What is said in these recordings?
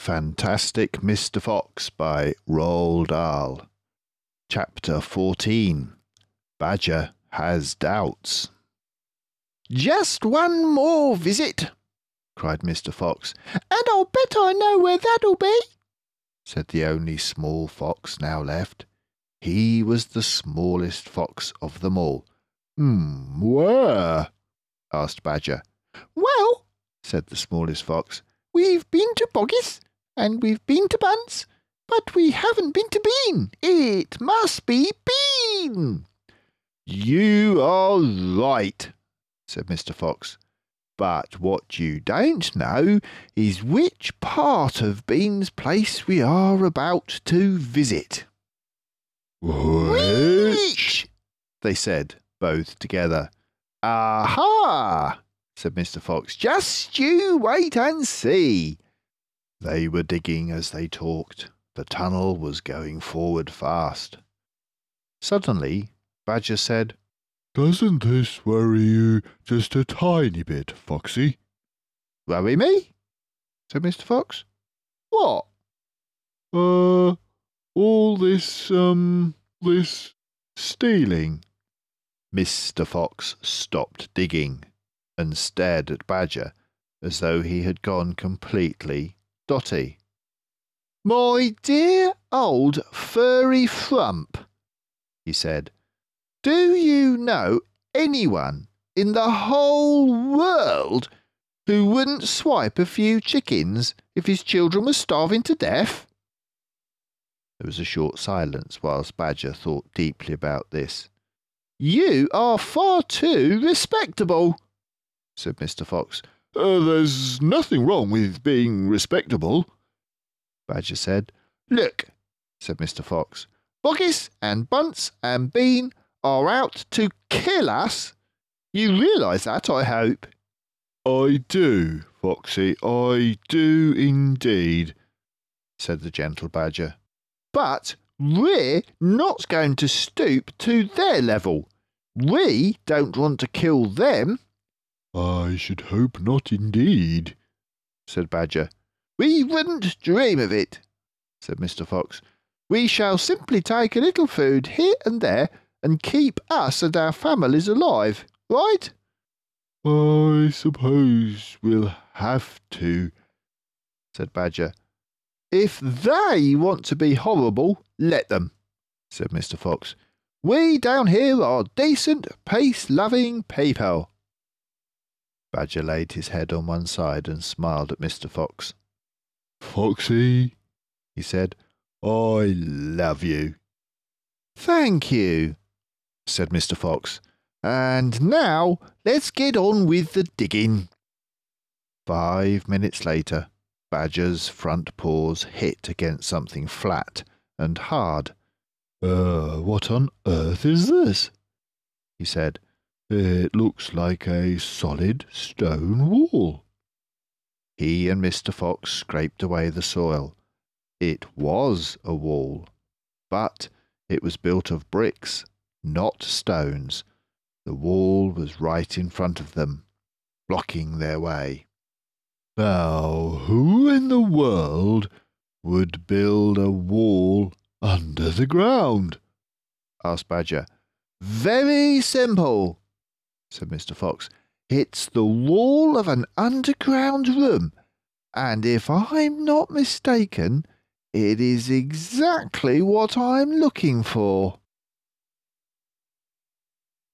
Fantastic Mr. Fox by Roald Dahl. Chapter 14. Badger Has Doubts. "Just one more visit," cried Mr. Fox, "and I'll bet I know where that'll be," said the only small fox now left. He was the smallest fox of them all. Where?" asked Badger. "Well," said the smallest fox, "we've been to Boggis, and we've been to Bunce, but we haven't been to Bean. It must be Bean." "You are right," said Mr. Fox. "But what you don't know is which part of Bean's place we are about to visit." "Which?" they said, both together. "Aha!" said Mr. Fox. "Just you wait and see." They were digging as they talked. The tunnel was going forward fast. Suddenly, Badger said, "Doesn't this worry you just a tiny bit, Foxy?" "Worry me?" said Mr. Fox. "What?" All this stealing." Mr. Fox stopped digging and stared at Badger as though he had gone completely dotty. "My dear old furry frump," he said, "do you know anyone in the whole world who wouldn't swipe a few chickens if his children were starving to death?" There was a short silence whilst Badger thought deeply about this. "You are far too respectable," said Mr. Fox. There's nothing wrong with being respectable," Badger said. "Look," said Mr. Fox, "Boggis and Bunce and Bean are out to kill us. You realise that, I hope?" "I do, Foxy, I do indeed," said the gentle Badger. "But we're not going to stoop to their level. We don't want to kill them." "I should hope not indeed," said Badger. "We wouldn't dream of it," said Mr. Fox. "We shall simply take a little food here and there and keep us and our families alive, right?" "I suppose we'll have to," said Badger. "If they want to be horrible, let them," said Mr. Fox. "We down here are decent, peace-loving people." Badger laid his head on one side and smiled at Mr. Fox. "Foxy," he said, "I love you." "Thank you," said Mr. Fox. "And now let's get on with the digging." 5 minutes later, Badger's front paws hit against something flat and hard. What on earth is this?" he said. "It looks like a solid stone wall." He and Mr. Fox scraped away the soil. It was a wall, but it was built of bricks, not stones. The wall was right in front of them, blocking their way. "Now, who in the world would build a wall under the ground?" asked Badger. "Very simple," said Mr. Fox. "It's the wall of an underground room, and if I'm not mistaken, it is exactly what I'm looking for."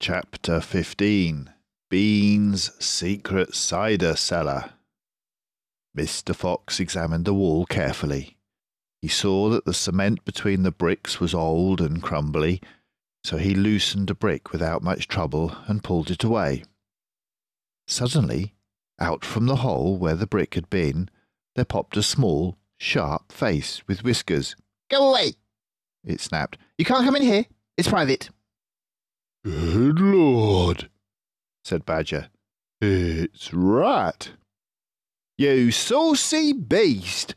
Chapter 15. Bean's Secret Cider Cellar. Mr. Fox examined the wall carefully. He saw that the cement between the bricks was old and crumbly, so he loosened a brick without much trouble and pulled it away. Suddenly, out from the hole where the brick had been, there popped a small, sharp face with whiskers. "Go away," it snapped. "You can't come in here. It's private." "Good Lord," said Badger. "It's Rat." "You saucy beast,"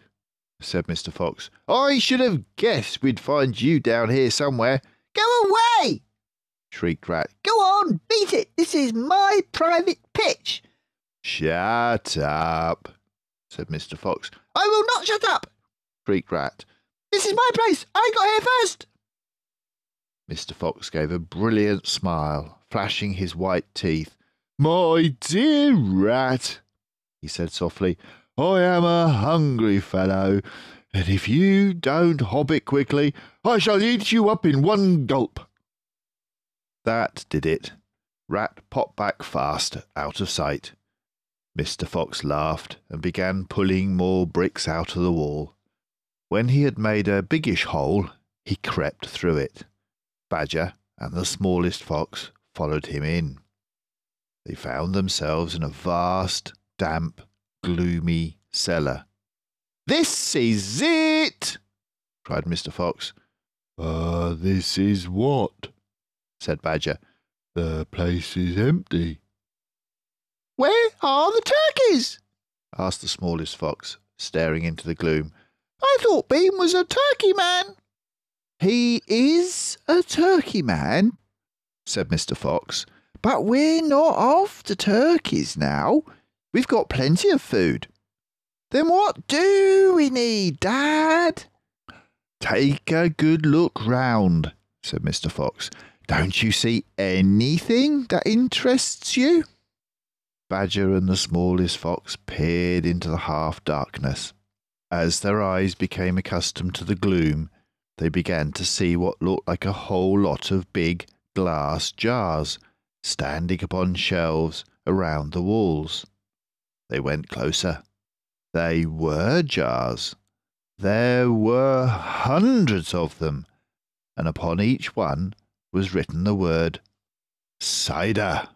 said Mr. Fox. "I should have guessed we'd find you down here somewhere." "Go away!" shrieked Rat. "Go on, beat it. This is my private pitch." "Shut up," said Mr. Fox. I will not shut up, shrieked Rat. This is my place. I got here first. Mr. Fox gave a brilliant smile, flashing his white teeth. My dear Rat, he said softly, I am a hungry fellow, and if you don't hop it quickly, I shall eat you up in one gulp. That did it. Rat popped back fast, out of sight. Mr. Fox laughed and began pulling more bricks out of the wall. When he had made a biggish hole, he crept through it. Badger and the smallest fox followed him in. They found themselves in a vast, damp, gloomy cellar. This is it! cried Mr. Fox. This is what? Said Badger. The place is empty. Where are the turkeys? Asked the smallest fox, staring into the gloom. I thought Bean was a turkey man. He is a turkey man, said Mr. Fox, but we're not after turkeys now. We've got plenty of food. Then what do we need, Dad? Take a good look round, said Mr. Fox. Don't you see anything that interests you? Badger and the smallest fox peered into the half-darkness. As their eyes became accustomed to the gloom, they began to see what looked like a whole lot of big glass jars standing upon shelves around the walls. They went closer. They were jars. There were hundreds of them, and upon each one was written the word cider.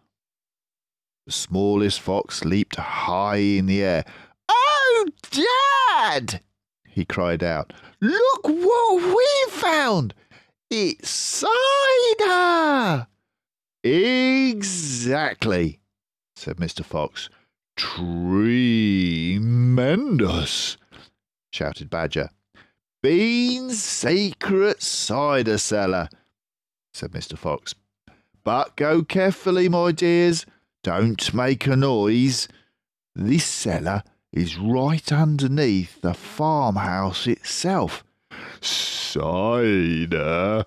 The smallest fox leaped high in the air. Oh, Dad! He cried out. Look what we found! It's cider! Exactly, said Mr. Fox. Tremendous, shouted Badger. Bean's secret cider cellar, said Mr. Fox. But go carefully, my dears. Don't make a noise. This cellar is right underneath the farmhouse itself. Cider,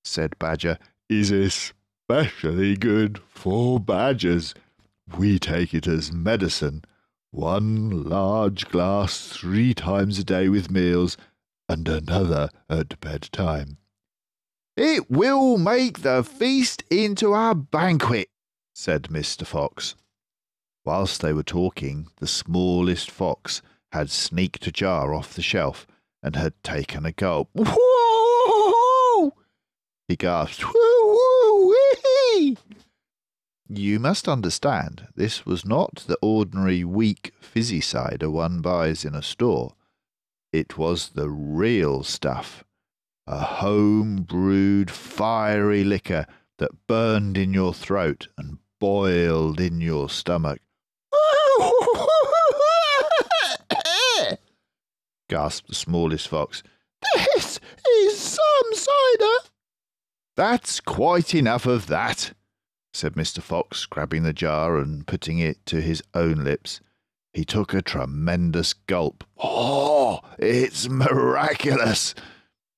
said Badger, is especially good for badgers. We take it as medicine. 1 large glass 3 times a day with meals, and another at bedtime. It will make the feast into a banquet, said Mr. Fox. Whilst they were talking, the smallest fox had sneaked a jar off the shelf and had taken a gulp. Whoa! He gasped. Woo-wee! You must understand, this was not the ordinary weak fizzy cider one buys in a store. It was the real stuff, a home-brewed fiery liquor that burned in your throat and boiled in your stomach. Gasped the smallest fox. This is some cider! That's quite enough of that, said Mr. Fox, grabbing the jar and putting it to his own lips. He took a tremendous gulp. Oh, it's miraculous,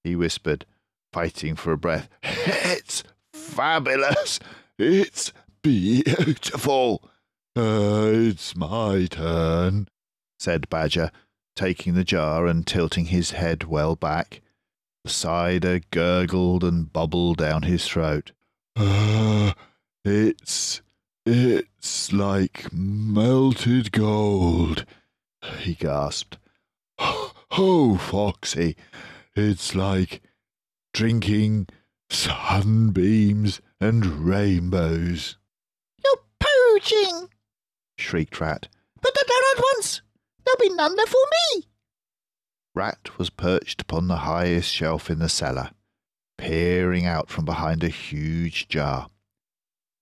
he whispered, fighting for a breath. It's fabulous. It's beautiful. It's my turn, said Badger, taking the jar and tilting his head well back. The cider gurgled and bubbled down his throat. It's like melted gold, he gasped. Oh, Foxy, it's like drinking sunbeams and rainbows. You're poaching, shrieked Rat. Put that down at once. There'll be none there for me. Rat was perched upon the highest shelf in the cellar, peering out from behind a huge jar.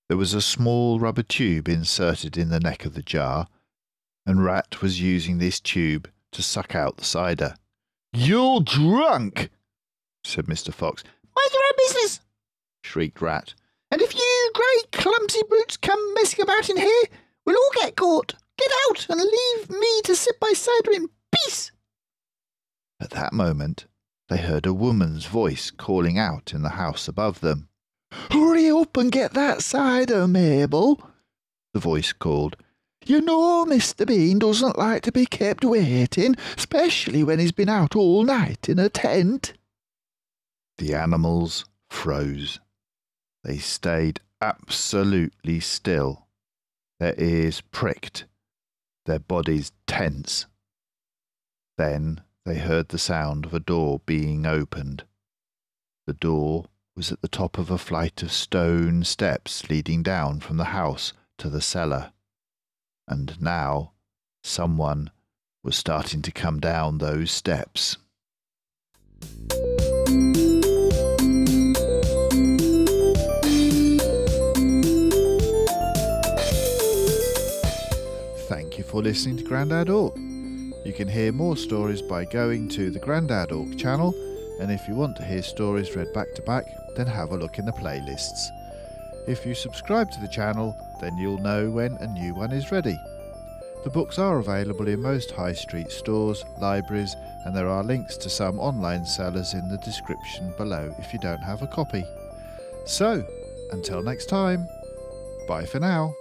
There was a small rubber tube inserted in the neck of the jar, and Rat was using this tube to suck out the cider. You're drunk, said Mr. Fox. Mind your own business, shrieked Rat. And if you great clumsy brutes come messing about in here, we'll all get caught. Get out and leave me to sip my cider in peace. At that moment, they heard a woman's voice calling out in the house above them. "Hurry up and get that cider, Mabel," the voice called. "You know Mr. Bean doesn't like to be kept waiting, especially when he's been out all night in a tent." The animals froze. They stayed absolutely still, their ears pricked, their bodies tense. Then they heard the sound of a door being opened. The door was at the top of a flight of stone steps leading down from the house to the cellar. And now someone was starting to come down those steps. Thank you for listening to Grandad Ork. You can hear more stories by going to the Grandad Ork channel, and if you want to hear stories read back to back, then have a look in the playlists. If you subscribe to the channel, then you'll know when a new one is ready. The books are available in most high street stores, libraries, and there are links to some online sellers in the description below if you don't have a copy. So, until next time, bye for now.